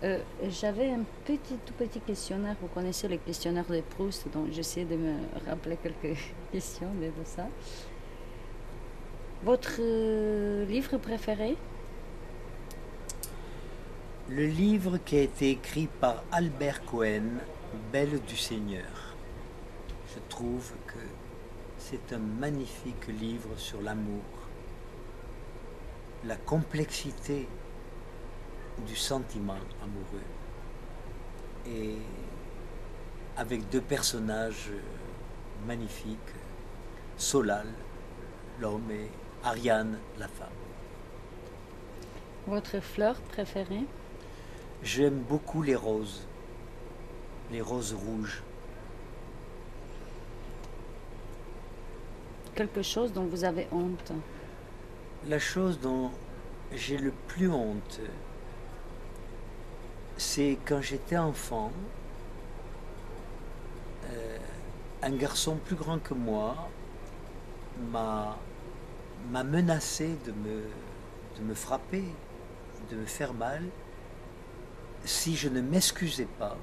J'avais un tout petit questionnaire. Vous connaissez le questionnaire de Proust, donc j'essaie de me rappeler quelques questions de tout ça. Votre livre préféré? Le livre qui a été écrit par Albert Cohen, Belle du Seigneur. Je trouve que c'est un magnifique livre sur l'amour, la complexité du sentiment amoureux et avec deux personnages magnifiques, Solal, l'homme, et Ariane, la femme. Votre fleur préférée? J'aime beaucoup les roses rouges. Quelque chose dont vous avez honte? La chose dont j'ai le plus honte, c'est quand j'étais enfant, un garçon plus grand que moi m'a menacé de me frapper, de me faire mal, si je ne m'excusais pas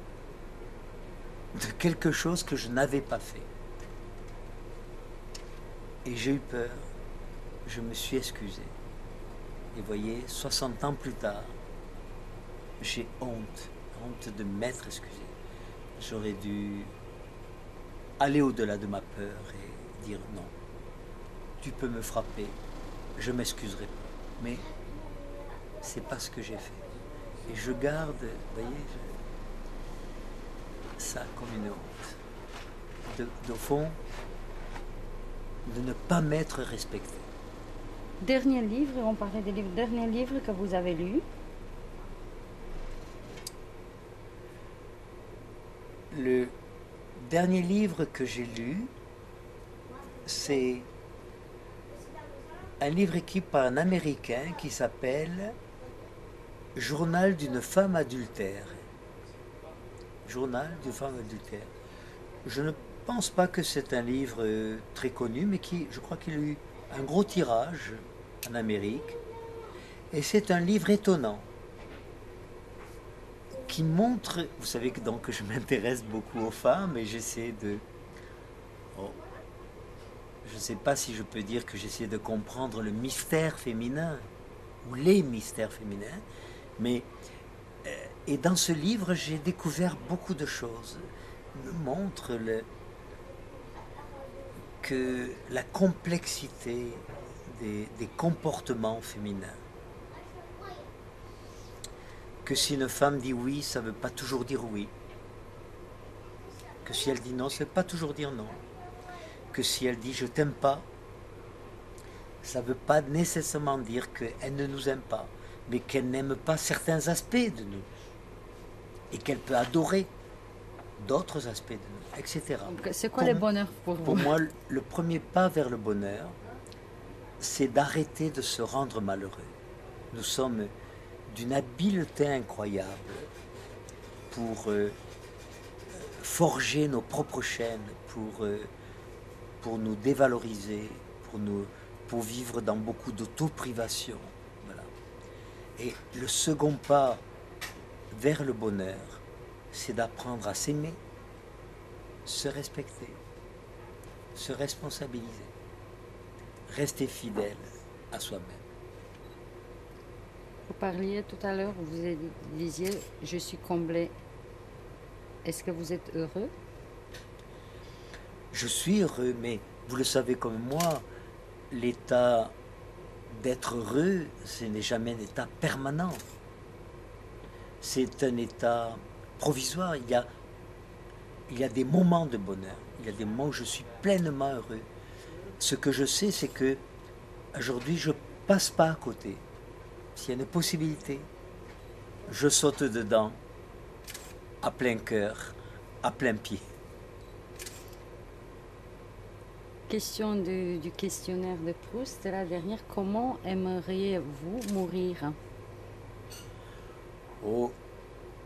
de quelque chose que je n'avais pas fait. Et j'ai eu peur, je me suis excusé. Et voyez, 60 ans plus tard, j'ai honte de m'être excusé. J'aurais dû aller au-delà de ma peur et dire non, tu peux me frapper, je m'excuserai pas. Mais c'est pas ce que j'ai fait. Et je garde, voyez, ça comme une honte. Au fond, de ne pas m'être respecté. Dernier livre, on parlait des livres. Dernier livre que vous avez lu? Le dernier livre que j'ai lu, c'est un livre écrit par un Américain qui s'appelle Journal d'une femme adultère. Journal d'une femme adultère. Je ne pense pas que c'est un livre très connu, mais je crois qu'il a eu un gros tirage en Amérique. Et c'est un livre étonnant qui montre, vous savez que donc je m'intéresse beaucoup aux femmes et j'essaie de, oh, je ne sais pas si je peux dire que j'essaie de comprendre le mystère féminin ou les mystères féminins, mais et dans ce livre j'ai découvert beaucoup de choses. Il me montre que la complexité des comportements féminins. Que si une femme dit oui, ça ne veut pas toujours dire oui. Que si elle dit non, ça ne veut pas toujours dire non. Que si elle dit je t'aime pas, ça ne veut pas nécessairement dire qu'elle ne nous aime pas, mais qu'elle n'aime pas certains aspects de nous. Et qu'elle peut adorer d'autres aspects de nous, etc. C'est quoi le bonheur pour Pour vous? moi, le premier pas vers le bonheur, c'est d'arrêter de se rendre malheureux. Nous sommes d'une habileté incroyable pour forger nos propres chaînes, pour nous dévaloriser, pour vivre dans beaucoup d'autoprivation. Voilà. Et le second pas vers le bonheur, c'est d'apprendre à s'aimer, se respecter, se responsabiliser, rester fidèle à soi-même. Vous parliez tout à l'heure, vous disiez, je suis comblé. Est-ce que vous êtes heureux? Je suis heureux, mais vous le savez comme moi, l'état d'être heureux, ce n'est jamais un état permanent. C'est un état provisoire. Il y a des moments de bonheur. Il y a des moments où je suis pleinement heureux. Ce que je sais, c'est que aujourd'hui, je passe pas à côté. S'il y a une possibilité, je saute dedans, à plein cœur, à plein pied. Question du questionnaire de Proust, la dernière. Comment aimeriez-vous mourir? Oh,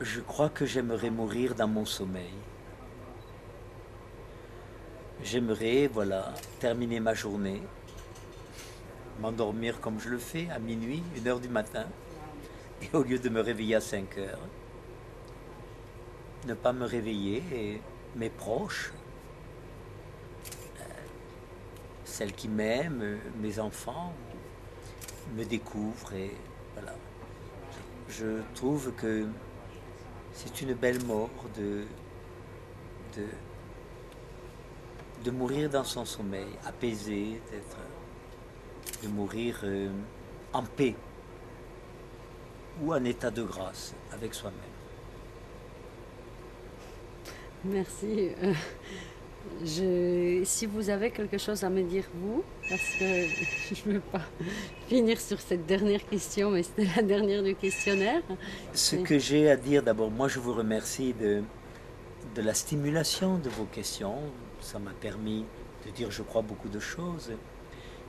je crois que j'aimerais mourir dans mon sommeil. J'aimerais, voilà, terminer ma journée, m'endormir comme je le fais à minuit, 1 heure du matin, et au lieu de me réveiller à 5 heures, ne pas me réveiller et mes proches, celles qui m'aiment, mes enfants, me découvrent et voilà. Je trouve que c'est une belle mort de mourir dans son sommeil, apaisé, de mourir en paix ou en état de grâce avec soi-même. Merci. Si vous avez quelque chose à me dire, vous, parce que je ne veux pas finir sur cette dernière question, mais c'était la dernière du questionnaire. Ce que j'ai à dire, d'abord, moi je vous remercie de la stimulation de vos questions. Ça m'a permis de dire, je crois, beaucoup de choses.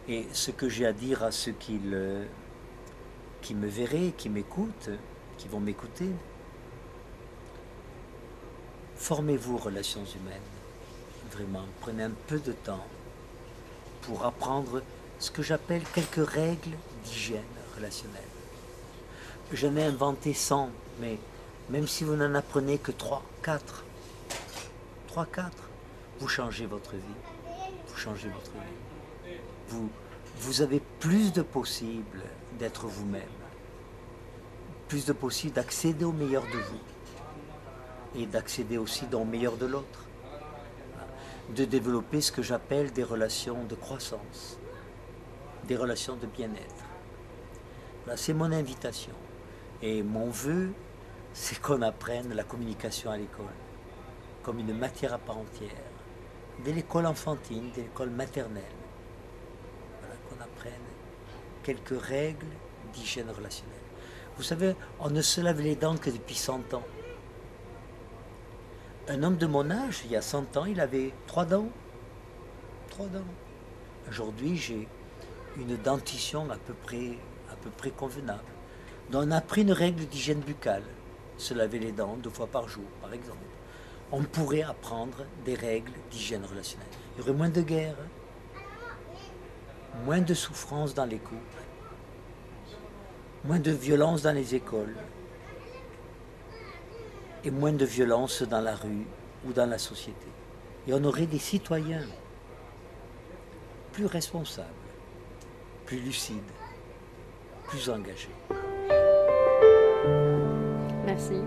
Et ce que j'ai à dire à ceux qui me verraient, qui m'écoutent, qui vont m'écouter, formez-vous relations humaines. Vraiment, prenez un peu de temps pour apprendre ce que j'appelle quelques règles d'hygiène relationnelle. J'en ai inventé 100, mais même si vous n'en apprenez que 3, 4, vous changez votre vie. Vous changez votre vie. Vous avez plus de possibles d'être vous-même, plus de possibles d'accéder au meilleur de vous et d'accéder aussi au meilleur de l'autre, de développer ce que j'appelle des relations de croissance, des relations de bien-être. Voilà, c'est mon invitation. Et mon vœu, c'est qu'on apprenne la communication à l'école comme une matière à part entière, dès l'école enfantine, dès l'école maternelle. Voilà, qu'on apprenne quelques règles d'hygiène relationnelle. Vous savez, on ne se lave les dents que depuis 100 ans. Un homme de mon âge, il y a 100 ans, il avait 3 dents. 3 dents. Aujourd'hui, j'ai une dentition à peu près convenable. Donc on a pris une règle d'hygiène buccale, se laver les dents 2 fois par jour, par exemple. On pourrait apprendre des règles d'hygiène relationnelle. Il y aurait moins de guerres, moins de souffrance dans les couples, moins de violence dans les écoles et moins de violence dans la rue ou dans la société. Et on aurait des citoyens plus responsables, plus lucides, plus engagés. Merci.